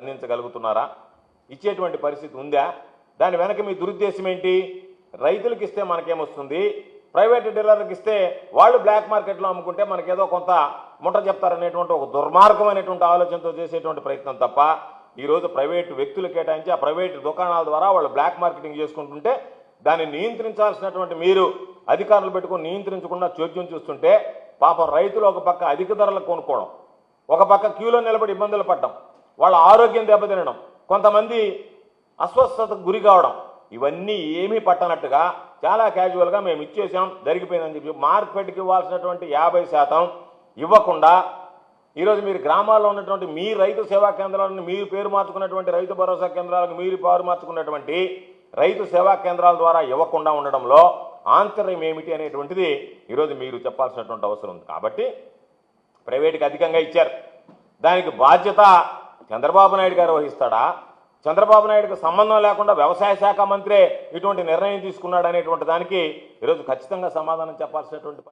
అందించగలుగుతున్నారా? ఇచ్చేటువంటి పరిస్థితి ఉందా? దాని వెనక మీ దురుద్దేశం ఏంటి? రైతులకు ఇస్తే మనకేమొస్తుంది, ప్రైవేట్ డీలర్లకు ఇస్తే వాళ్ళు బ్లాక్ మార్కెట్లో అమ్ముకుంటే మనకేదో కొంత ముఠ చెప్తారనేటువంటి ఒక దుర్మార్గమైనటువంటి ఆలోచనతో చేసేటువంటి ప్రయత్నం తప్ప, ఈరోజు ప్రైవేటు వ్యక్తులు కేటాయించి ఆ ప్రైవేటు దుకాణాల ద్వారా వాళ్ళు బ్లాక్ మార్కెటింగ్ చేసుకుంటుంటే దాన్ని నియంత్రించాల్సినటువంటి మీరు అధికారులు పెట్టుకుని నియంత్రించకుండా చోద్యం చూస్తుంటే పాపం రైతులు ఒక పక్క అధిక ధరలకు కొనుక్కోవడం, ఒక పక్క క్యూలో నిలబడి ఇబ్బందులు పడడం, వాళ్ళ ఆరోగ్యం దెబ్బతినడం, కొంతమంది అస్వస్థతకు గురి కావడం, ఇవన్నీ ఏమీ పట్టనట్టుగా చాలా క్యాజువల్గా మేము ఇచ్చేసాం జరిగిపోయిందని చెప్పి మార్కెట్కి ఇవ్వాల్సినటువంటి 50% ఇవ్వకుండా ఈరోజు మీరు గ్రామాల్లో ఉన్నటువంటి మీ రైతు సేవా కేంద్రాలను మీరు పేరు మార్చుకున్నటువంటి రైతు భరోసా కేంద్రాలకు మీరు పేరు మార్చుకున్నటువంటి రైతు సేవా కేంద్రాల ద్వారా ఇవ్వకుండా ఉండడంలో ఆంతర్యం ఏమిటి అనేటువంటిది ఈరోజు మీరు చెప్పాల్సినటువంటి అవసరం ఉంది. కాబట్టి ప్రైవేట్కి అధికంగా ఇచ్చారు, దానికి బాధ్యత చంద్రబాబు నాయుడు గారు వహిస్తాడా? చంద్రబాబు నాయుడుకు సంబంధం లేకుండా వ్యవసాయ శాఖ మంత్రే ఇటువంటి నిర్ణయం తీసుకున్నాడు అనేటువంటి దానికి ఈరోజు ఖచ్చితంగా సమాధానం చెప్పాల్సినటువంటి